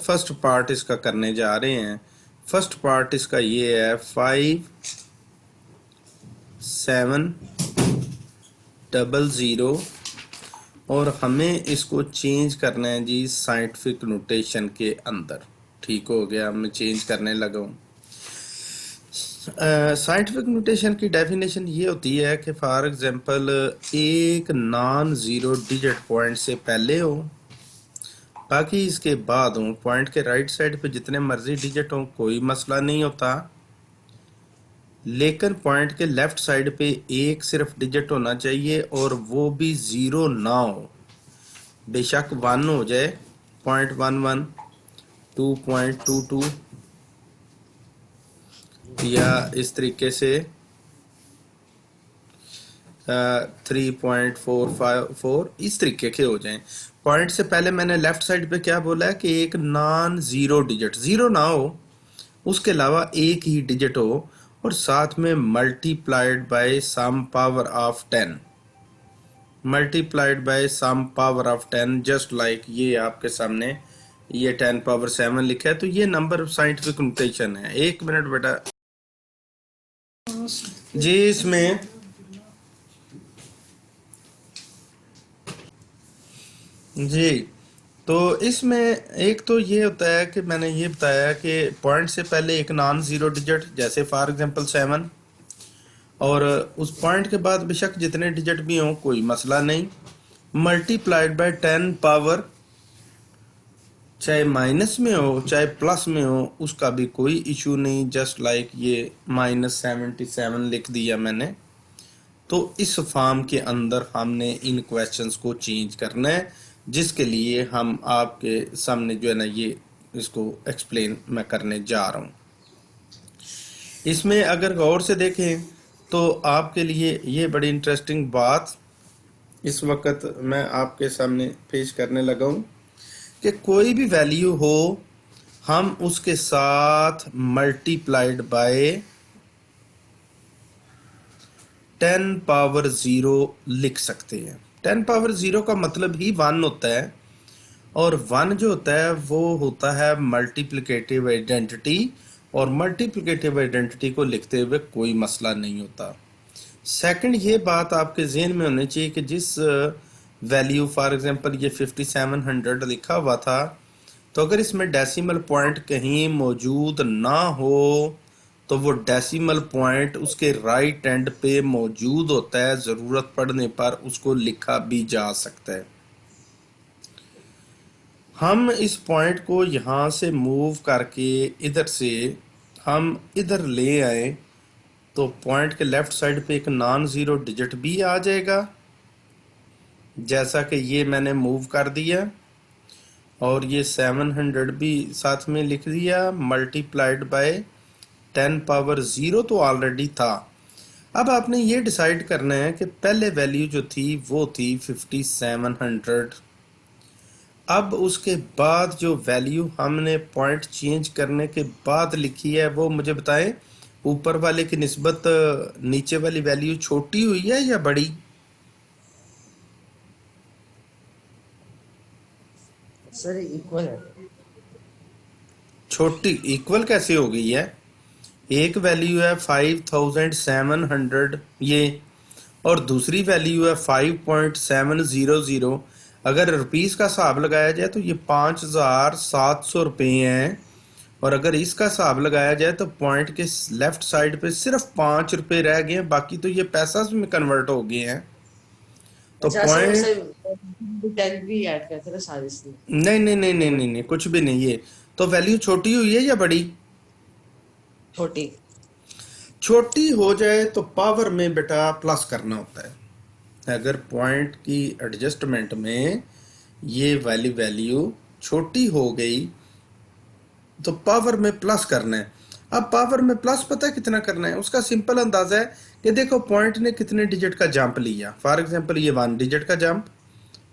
First part इसका करने जा रहे हैं। फर्स्ट पार्ट इसका ये है 5700 और हमें इसको चेंज करना है जी साइंटिफिक नोटेशन के अंदर। ठीक हो गया, मैं चेंज करने लगा हूँ। साइंटिफिक नोटेशन की डेफिनेशन ये होती है कि फॉर एग्जांपल एक नॉन ज़ीरो डिजिट पॉइंट से पहले हो, बाकी इसके बाद हो। पॉइंट के राइट साइड पे जितने मर्जी डिजिट हो कोई मसला नहीं होता, लेकिन पॉइंट के लेफ्ट साइड पे एक सिर्फ डिजिट होना चाहिए और वो भी ज़ीरो ना हो। बेशक 1 हो जाए, 0.11, 2.22 या इस तरीके से 3.454 इस तरीके के हो जाएं। पॉइंट से पहले मैंने लेफ्ट साइड पे क्या बोला है कि एक नॉन ज़ीरो डिजिट, ज़ीरो ना हो, उसके अलावा एक ही डिजिट हो और साथ में multiplied by some power of 10, multiplied by some power of 10, just like ये आपके सामने ये 10 पावर 7 लिखा है। तो ये नंबर साइंटिफिक नोटेशन है। एक मिनट बेटा जी। इसमें जी, तो इसमें एक तो ये होता है कि मैंने ये बताया कि पॉइंट से पहले एक नॉन ज़ीरो डिजिट, जैसे फॉर एग्जांपल 7, और उस पॉइंट के बाद बेशक जितने डिजिट भी हों कोई मसला नहीं, मल्टीप्लाइड बाय 10 पावर, चाहे माइनस में हो चाहे प्लस में हो उसका भी कोई इशू नहीं, जस्ट लाइक ये -77 लिख दिया मैंने। तो इस फॉर्म के अंदर हमने इन क्वेश्चंस को चेंज करना है, जिसके लिए हम आपके सामने जो है ना ये इसको एक्सप्लेन मैं करने जा रहा हूँ। इसमें अगर गौर से देखें तो आपके लिए ये बड़ी इंटरेस्टिंग बात इस वक्त मैं आपके सामने पेश करने लगा हूँ कि कोई भी वैल्यू हो हम उसके साथ मल्टीप्लाइड बाय 10 पावर 0 लिख सकते हैं। 10 पावर 0 का मतलब ही 1 होता है, और 1 जो होता है वो होता है मल्टीप्लिकेटिव आइडेंटिटी, और मल्टीप्लिकेटिव आइडेंटिटी को लिखते हुए कोई मसला नहीं होता। सेकंड ये बात आपके जहन में होनी चाहिए कि जिस वैल्यू फॉर एग्जांपल ये 5700 लिखा हुआ था, तो अगर इसमें डेसिमल पॉइंट कहीं मौजूद ना हो तो वो डेसिमल पॉइंट उसके राइट एंड पे मौजूद होता है, ज़रूरत पड़ने पर उसको लिखा भी जा सकता है। हम इस पॉइंट को यहाँ से मूव करके इधर से हम इधर ले आए तो पॉइंट के लेफ्ट साइड पे एक नॉन ज़ीरो डिजिट भी आ जाएगा, जैसा कि ये मैंने मूव कर दिया, और ये 700 भी साथ में लिख दिया, मल्टीप्लाइड बाय 10 पावर 0 तो ऑलरेडी था। अब आपने ये डिसाइड करना है कि पहले वैल्यू जो थी वो थी 5700। अब उसके बाद जो वैल्यू हमने पॉइंट चेंज करने के बाद लिखी है वो मुझे बताएं, ऊपर वाले की निस्बत नीचे वाली वैल्यू छोटी हुई है या बड़ी? सर इक्वल है। छोटी इक्वल कैसे हो गई है? एक वैल्यू है 5700 ये, और दूसरी वैल्यू है 5.700। अगर रुपीस का हिसाब लगाया जाए तो ये 5700 रुपये हैं, और अगर इसका हिसाब लगाया जाए तो पॉइंट के लेफ्ट साइड पे सिर्फ 5 रुपये रह गए हैं, बाकी तो ये पैसा में कन्वर्ट हो गए हैं। तो अच्छा सर पॉइंट सर 10 भी ऐड करते थे सारे इसमें। नहीं नहीं नहीं नहीं नहीं नहीं कुछ भी नहीं है। तो वैल्यू छोटी हुई है या बड़ी? छोटी। छोटी हो जाए तो पावर में बेटा प्लस करना होता है। अगर पॉइंट की एडजस्टमेंट में ये वाली वैल्यू छोटी हो गई तो पावर में प्लस करना है। अब पावर में प्लस पता है कितना करना है? उसका सिंपल अंदाजा है कि देखो पॉइंट ने कितने डिजिट का जंप लिया। फॉर एग्जांपल ये 1 डिजिट का जंप,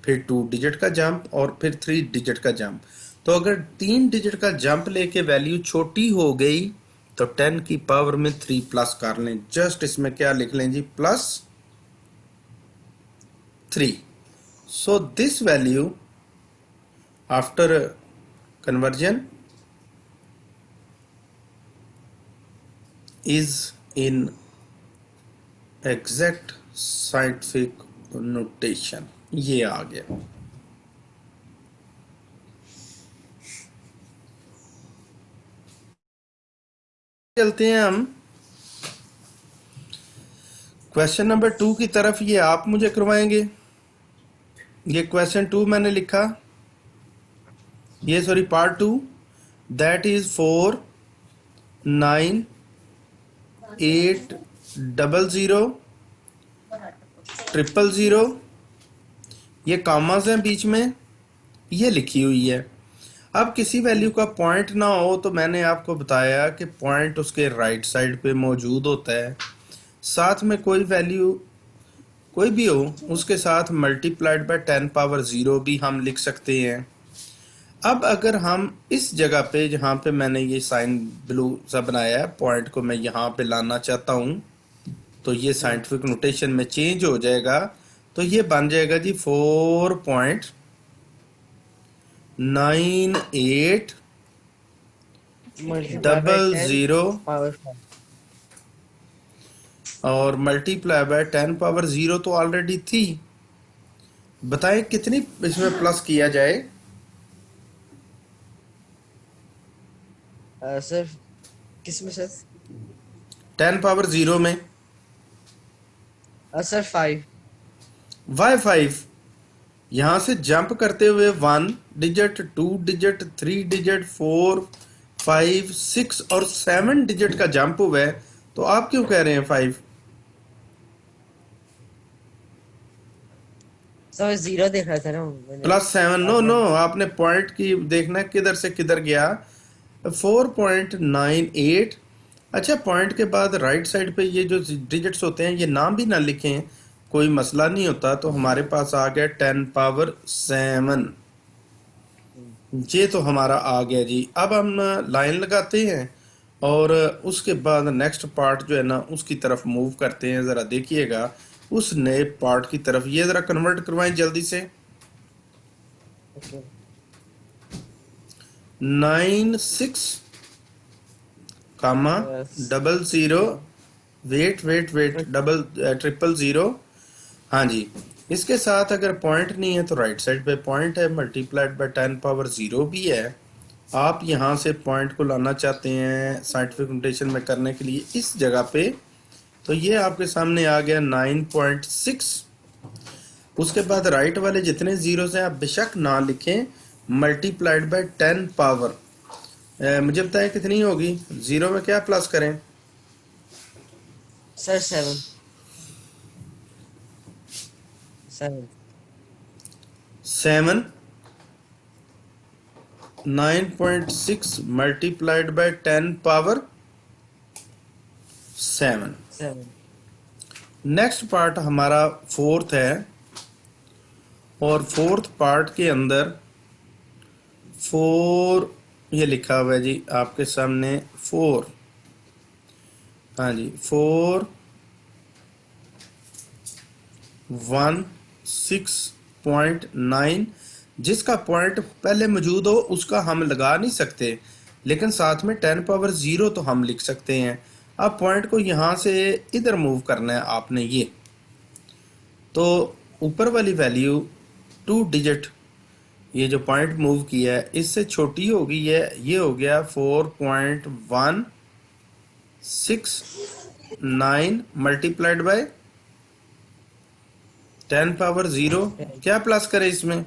फिर 2 डिजिट का जंप, और फिर 3 डिजिट का जंप। तो अगर 3 डिजिट का जंप लेके वैल्यू छोटी हो गई तो 10 की पावर में 3 प्लस कर लें। जस्ट इसमें क्या लिख लें जी, +3। So this value after conversion is in exact scientific notation, ये आ गया। चलते हैं हम क्वेश्चन नंबर 2 की तरफ। ये आप मुझे करवाएंगे। ये क्वेश्चन 2 मैंने लिखा, ये सॉरी पार्ट 2, दैट इज 4 9 8 00 000। ये कामास हैं बीच में, ये लिखी हुई है। अब किसी वैल्यू का पॉइंट ना हो तो मैंने आपको बताया कि पॉइंट उसके राइट साइड पे मौजूद होता है। साथ में कोई वैल्यू कोई भी हो उसके साथ मल्टीप्लाइड बाय 10 पावर 0 भी हम लिख सकते हैं। अब अगर हम इस जगह पे जहाँ पे मैंने ये साइन ब्लू सा बनाया है, पॉइंट को मैं यहाँ पे लाना चाहता हूँ, तो ये साइंटिफिक नोटेशन में चेंज हो जाएगा। तो ये बन जाएगा जी 4.98 multiply by 10 00 power 5. और मल्टीप्लाई बाय 10 पावर 0 तो ऑलरेडी थी। बताएं कितनी इसमें प्लस किया जाए। सर किस में सर? 10 पावर 0 में सर 5. वाई 5, यहाँ से जंप करते हुए 1 डिजिट, 2 डिजिट, 3 डिजिट, 4 5 6 और 7 डिजिट का जंप हुआ है। तो आप क्यों कह रहे हैं 5? सर 0 देख रहा था ना मैंने। +7, नो नो, आपने पॉइंट की देखना किधर से किधर गया। 4.98। अच्छा, पॉइंट के बाद राइट साइड पे ये जो डिजिट्स होते हैं ये नाम भी ना लिखें, कोई मसला नहीं होता। तो हमारे पास आ गया 10 पावर 7, ये तो हमारा आ गया जी। अब हम लाइन लगाते हैं और उसके बाद नेक्स्ट पार्ट जो है ना उसकी तरफ मूव करते हैं। ज़रा देखिएगा उस नए पार्ट की तरफ। ये ज़रा कन्वर्ट करवाएं जल्दी से। ओके 96 कामा डबल ज़ीरो, वेट डबल 000। हाँ जी, इसके साथ अगर पॉइंट नहीं है तो राइट साइड पे पॉइंट है, मल्टीप्लाइड बाय 10 पावर 0 भी है। आप यहाँ से पॉइंट को लाना चाहते हैं साइंटिफिक नोटेशन में करने के लिए इस जगह पे, तो ये आपके सामने आ गया 9.6। उसके बाद राइट वाले जितने जीरोस हैं आप बेशक ना लिखें, मल्टीप्लाइड बाय 10 पावर मुझे बताएं कितनी होगी। 0 में क्या प्लस करें? Sir 7. 7 9.6 multiplied by 10 power 7। 7. Next part हमारा फोर्थ है और फोर्थ पार्ट के अंदर 4 ये लिखा हुआ है जी आपके सामने 4। हाँ जी 4 16.9, जिसका पॉइंट पहले मौजूद हो उसका हम लगा नहीं सकते, लेकिन साथ में 10 पावर 0 तो हम लिख सकते हैं। अब पॉइंट को यहाँ से इधर मूव करना है आपने। ये तो ऊपर वाली वैल्यू 2 डिजिट, ये जो पॉइंट मूव किया है इससे छोटी होगी है, ये हो गया 4.169 मल्टीप्लाइड बाय 10 पावर 0। क्या प्लस करें इसमें?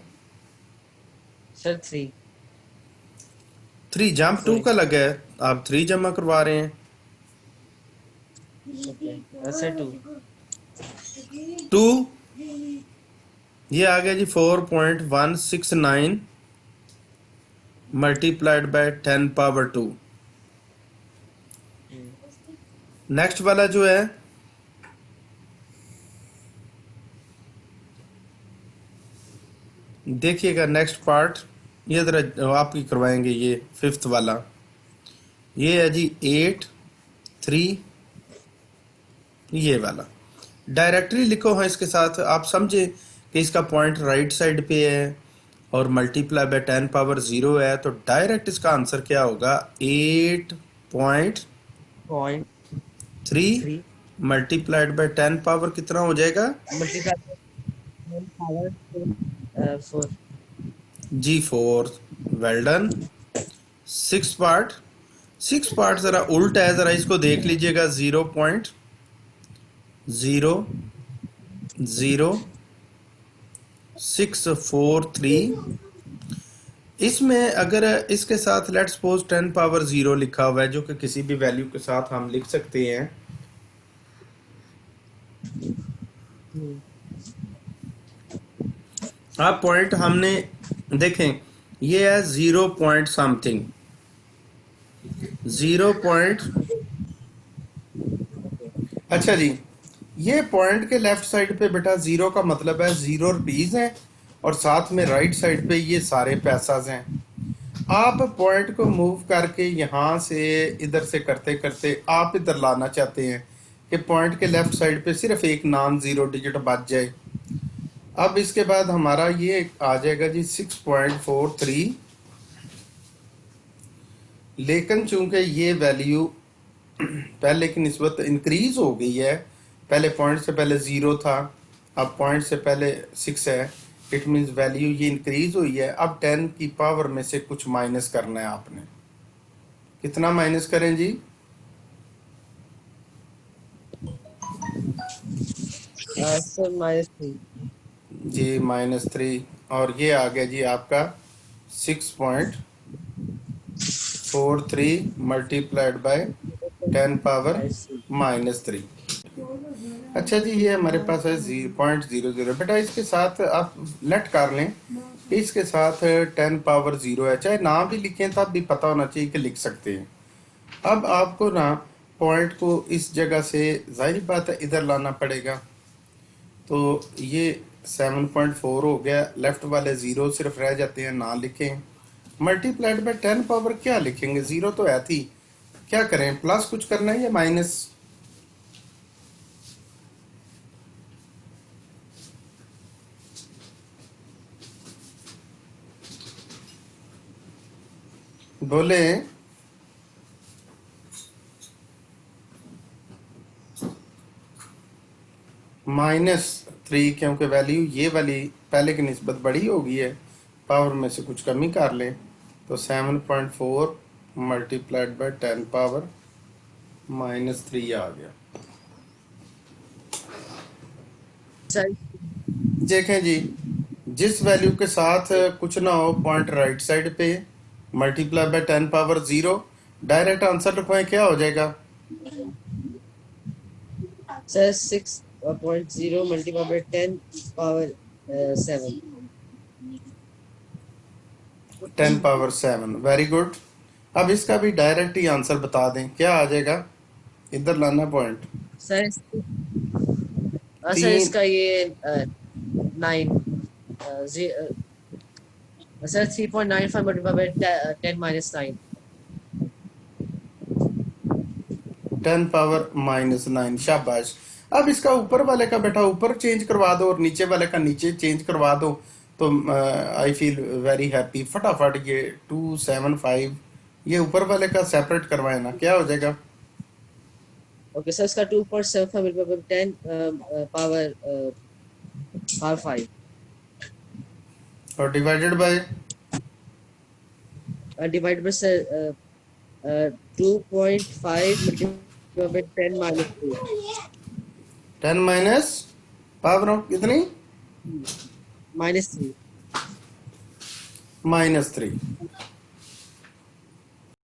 सर 3. 3 जंप 2 का लगा है, आप 3 जमा करवा रहे हैं। Okay sir 2. 2 ये आ गया जी 4.169 मल्टीप्लाइड बाय 10 पावर 2। नेक्स्ट वाला जो है देखिएगा, नेक्स्ट पार्ट ये जरा आप ही करवाएंगे। ये फिफ्थ वाला ये है जी 8 3, ये वाला डायरेक्टली लिखो है इसके साथ। आप समझे कि इसका पॉइंट राइट साइड पे है और मल्टीप्लाई बाय 10 पावर 0 है, तो डायरेक्ट इसका आंसर क्या होगा? 8.3 0.3 मल्टीप्लाइड बाय 10 पावर कितना हो जाएगा? Multiply 10 power 4 G4। Well done. Six part जरा उल्टा है, जरा इसको देख लीजिएगा। 0.00643। इसमें अगर इसके साथ लेट्स सपोज 10 पावर 0 लिखा हुआ है, जो कि किसी भी वैल्यू के साथ हम लिख सकते हैं। अब पॉइंट हमने देखें, ये है 0 पॉइंट समथिंग, 0 पॉइंट। अच्छा जी, ये पॉइंट के लेफ्ट साइड पे बेटा 0 का मतलब है 0 रुपीज हैं, और साथ में राइट साइड पे ये सारे पैसाज हैं। आप पॉइंट को मूव करके यहाँ से इधर से करते करते आप इधर लाना चाहते हैं कि पॉइंट के लेफ्ट साइड पे सिर्फ एक नॉन जीरो डिजिट बच जाए। अब इसके बाद हमारा ये आ जाएगा जी 6.43, लेकिन चूंकि ये वैल्यू पहले की निस्बत इंक्रीज हो गई है, पहले पॉइंट से पहले 0 था, अब पॉइंट से पहले 6 है, इट मीन्स वैल्यू ये इंक्रीज हुई है। अब 10 की पावर में से कुछ माइनस करना है आपने। कितना माइनस करें जी? सर -3 जी -3, और ये आ गया जी आपका 6.43 मल्टीप्लाइड बाय 10 पावर -3। अच्छा जी, ये हमारे पास है 0.00। बेटा इसके साथ आप लेट कर लें, इसके साथ 10 पावर 0 है, चाहे ना भी लिखें तब भी पता होना चाहिए कि लिख सकते हैं। अब आपको ना पॉइंट को इस जगह से जाहिर बात है इधर लाना पड़ेगा, तो ये 7.4 हो गया, लेफ्ट वाले 0 सिर्फ रह जाते हैं, ना लिखें। मल्टीप्लाइड बाय 10 पावर क्या लिखेंगे? 0 तो है थी, क्या करें? प्लस कुछ करना है या माइनस? बोले। -3, क्योंकि वैल्यू ये वाली पहले की निस्बत बड़ी हो गई है, पावर में से कुछ कमी कर लें, तो 7.4 मल्टीप्लाइड बाय 10 पावर -3 आ गया। सर देखें जी, जिस वैल्यू के साथ कुछ ना हो पॉइंट राइट साइड पे, multiply by 10 power 0, direct answer लिखवाएं, क्या हो जाएगा? Sir 6.0 multiply by 10 power 7 10 power 7, वेरी गुड। अब इसका भी डायरेक्ट ही आंसर बता दें, क्या आ जाएगा? इधर लाना पॉइंट। सर सर 3 इसका ये 9 सर 3.95 मल्टीप्लाई बाय 10 -9 10 पावर -9, शाबाश। अब इसका ऊपर वाले का बेटा ऊपर चेंज करवा दो और नीचे वाले का नीचे चेंज करवा दो, तो आई फील वेरी हैप्पी। फटाफट ये 275 ये ऊपर वाले का सेपरेट करवाए ना, क्या हो जाएगा? ओके सर इसका 2.75 मल्टीप्लाई बाय 10 पावर 5 और divided by divide by sir 2.5 multiply by 10 -2 10 minus power of कितनी? -3 -3।